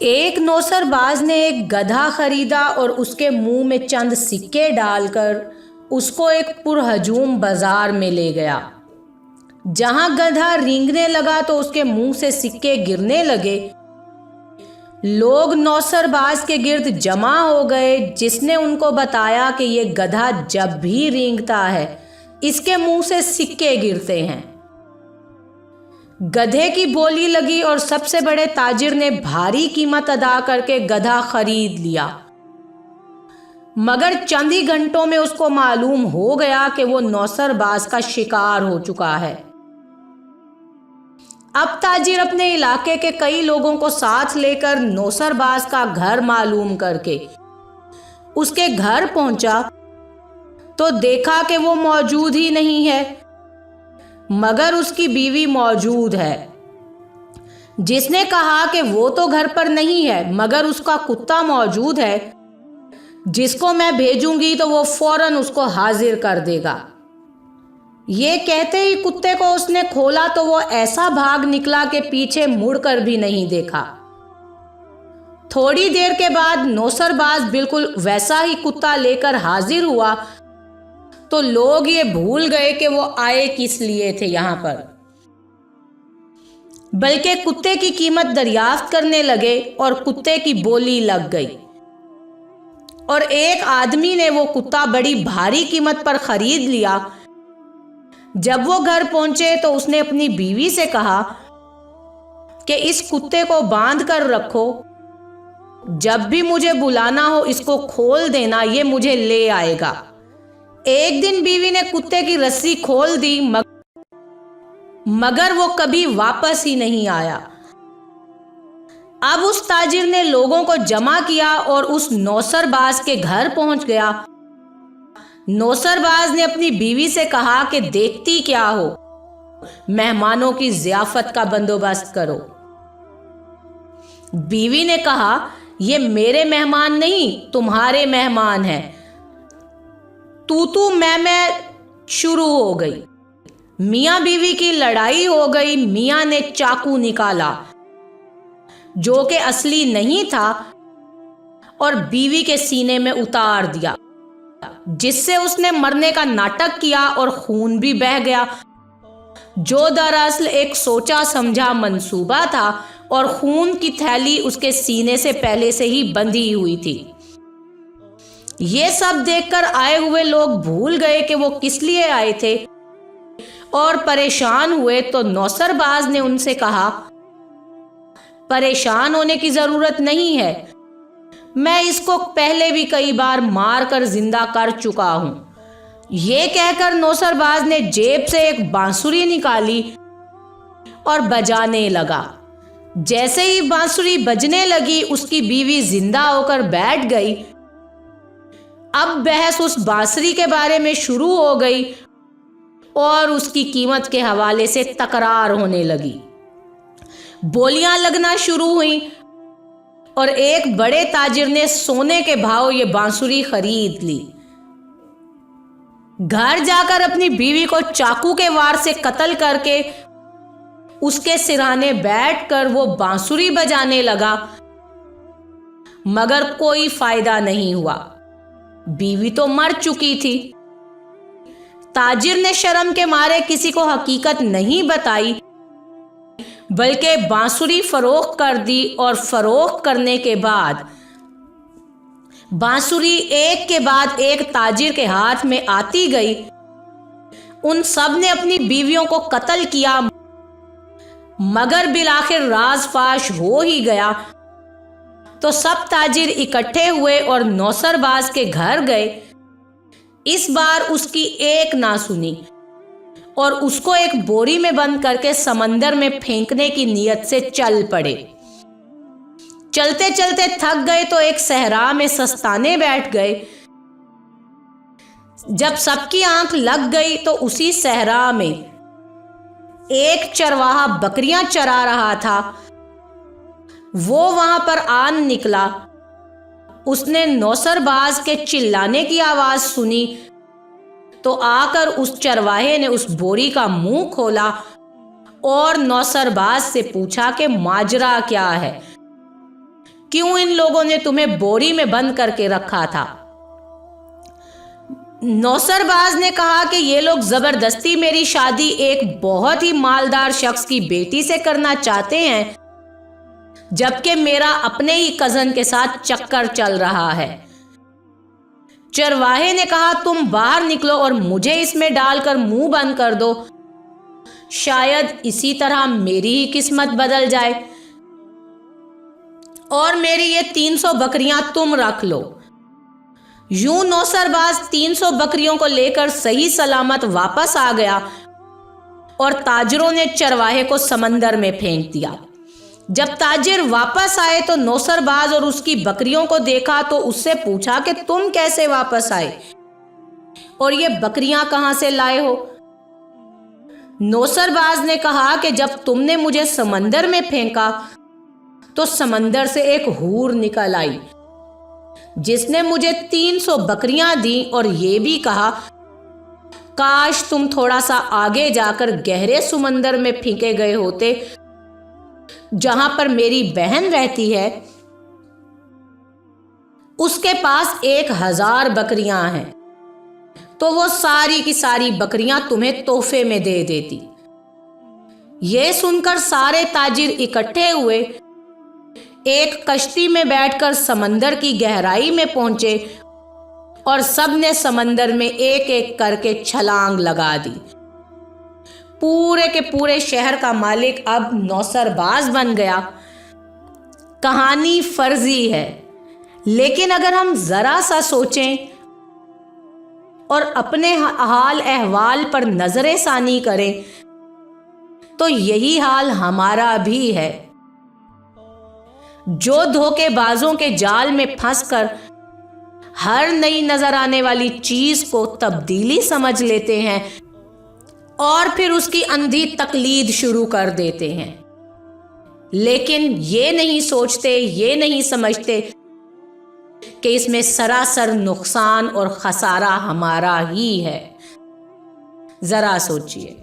एक नौसरबाज ने एक गधा खरीदा और उसके मुंह में चंद सिक्के डालकर उसको एक पुरहजूम बाजार में ले गया। जहां गधा रेंगने लगा तो उसके मुंह से सिक्के गिरने लगे। लोग नौसरबाज के गिर्द जमा हो गए, जिसने उनको बताया कि ये गधा जब भी रेंगता है इसके मुंह से सिक्के गिरते हैं। गधे की बोली लगी और सबसे बड़े ताजिर ने भारी कीमत अदा करके गधा खरीद लिया। मगर चंद ही घंटों में उसको मालूम हो गया कि वो नौसरबाज का शिकार हो चुका है। अब ताजिर अपने इलाके के कई लोगों को साथ लेकर नौसरबाज का घर मालूम करके उसके घर पहुंचा तो देखा कि वो मौजूद ही नहीं है, मगर उसकी बीवी मौजूद है। जिसने कहा कि वो तो घर पर नहीं है, मगर उसका कुत्ता मौजूद है, जिसको मैं भेजूंगी तो वो फौरन उसको हाजिर कर देगा। ये कहते ही कुत्ते को उसने खोला तो वो ऐसा भाग निकला कि पीछे मुड़कर भी नहीं देखा। थोड़ी देर के बाद नौसरबाज बिल्कुल वैसा ही कुत्ता लेकर हाजिर हुआ तो लोग ये भूल गए कि वो आए किस लिए थे यहां पर, बल्कि कुत्ते की कीमत दरियाफ्त करने लगे और कुत्ते की बोली लग गई। और एक आदमी ने वो कुत्ता बड़ी भारी कीमत पर खरीद लिया। जब वो घर पहुंचे तो उसने अपनी बीवी से कहा कि इस कुत्ते को बांध कर रखो, जब भी मुझे बुलाना हो इसको खोल देना, ये मुझे ले आएगा। एक दिन बीवी ने कुत्ते की रस्सी खोल दी, मगर वो कभी वापस ही नहीं आया। अब उस ताजिर ने लोगों को जमा किया और उस नौसरबाज के घर पहुंच गया। नौसरबाज ने अपनी बीवी से कहा कि देखती क्या हो, मेहमानों की ज़ियाफत का बंदोबस्त करो। बीवी ने कहा, ये मेरे मेहमान नहीं, तुम्हारे मेहमान हैं। तू मैं शुरू हो गई। मियां बीवी की लड़ाई हो गई। मियां ने चाकू निकाला जो कि असली नहीं था और बीवी के सीने में उतार दिया, जिससे उसने मरने का नाटक किया और खून भी बह गया, जो दरअसल एक सोचा समझा मंसूबा था और खून की थैली उसके सीने से पहले से ही बंधी हुई थी। ये सब देखकर आए हुए लोग भूल गए कि वो किस लिए आए थे और परेशान हुए। तो नौसरबाज ने उनसे कहा, परेशान होने की जरूरत नहीं है, मैं इसको पहले भी कई बार मार कर जिंदा कर चुका हूं। ये कहकर नौसरबाज ने जेब से एक बांसुरी निकाली और बजाने लगा। जैसे ही बांसुरी बजने लगी उसकी बीवी जिंदा होकर बैठ गई। अब बहस उस बांसुरी के बारे में शुरू हो गई और उसकी कीमत के हवाले से तकरार होने लगी। बोलियां लगना शुरू हुई और एक बड़े ताजिर ने सोने के भाव ये बांसुरी खरीद ली। घर जाकर अपनी बीवी को चाकू के वार से कत्ल करके उसके सिरहाने बैठकर वो बांसुरी बजाने लगा, मगर कोई फायदा नहीं हुआ। बीवी तो मर चुकी थी। ताजिर ने शर्म के मारे किसी को हकीकत नहीं बताई, बल्कि बांसुरी फरोख्त कर दी और फरोख्त करने के बाद बांसुरी एक के बाद एक ताजिर के हाथ में आती गई। उन सब ने अपनी बीवियों को कत्ल किया, मगर बिलाखिर राज फाश हो ही गया। तो सब ताजिर इकट्ठे हुए और नौसरबाज के घर गए। इस बार उसकी एक ना सुनी और उसको एक बोरी में बंद करके समंदर में फेंकने की नीयत से चल पड़े। चलते चलते थक गए तो एक सहरा में सस्ताने बैठ गए। जब सबकी आंख लग गई तो उसी सहरा में एक चरवाहा बकरियां चरा रहा था। वो वहां पर आन निकला। उसने नौसरबाज के चिल्लाने की आवाज सुनी तो आकर उस चरवाहे ने उस बोरी का मुंह खोला और नौसरबाज से पूछा कि माजरा क्या है। क्यों इन लोगों ने तुम्हें बोरी में बंद करके रखा था? नौसरबाज ने कहा कि ये लोग जबरदस्ती मेरी शादी एक बहुत ही मालदार शख्स की बेटी से करना चाहते हैं, जबकि मेरा अपने ही कजन के साथ चक्कर चल रहा है। चरवाहे ने कहा, तुम बाहर निकलो और मुझे इसमें डालकर मुंह बंद कर दो, शायद इसी तरह मेरी ही किस्मत बदल जाए और मेरी ये 300 बकरियां तुम रख लो। यूं नौसरबाज 300 बकरियों को लेकर सही सलामत वापस आ गया और ताजिरों ने चरवाहे को समंदर में फेंक दिया। जब ताजिर वापस आए तो नौसरबाज और उसकी बकरियों को देखा तो उससे पूछा कि तुम कैसे वापस आए और ये बकरियां कहां से लाए हो? नौसरबाज ने कहा कि जब तुमने मुझे समंदर में फेंका तो समंदर से एक हूर निकल आई जिसने मुझे 300 बकरियां दी और ये भी कहा, काश तुम थोड़ा सा आगे जाकर गहरे समंदर में फेंके गए होते जहां पर मेरी बहन रहती है, उसके पास 1000 बकरियां हैं, तो वो सारी की सारी बकरियां तुम्हें तोहफे में दे देती। ये सुनकर सारे ताजिर इकट्ठे हुए, एक कश्ती में बैठकर समंदर की गहराई में पहुंचे और सबने समंदर में एक एक करके छलांग लगा दी। पूरे के पूरे शहर का मालिक अब नौसरबाज बन गया। कहानी फर्जी है, लेकिन अगर हम जरा सा सोचें और अपने हाल अहवाल पर नजरे सानी करें तो यही हाल हमारा भी है। जो धोखेबाजों के जाल में फंसकर हर नई नजर आने वाली चीज को तब्दीली समझ लेते हैं और फिर उसकी अंधी तकलीद शुरू कर देते हैं, लेकिन ये नहीं सोचते, ये नहीं समझते कि इसमें सरासर नुकसान और खसारा हमारा ही है। जरा सोचिए।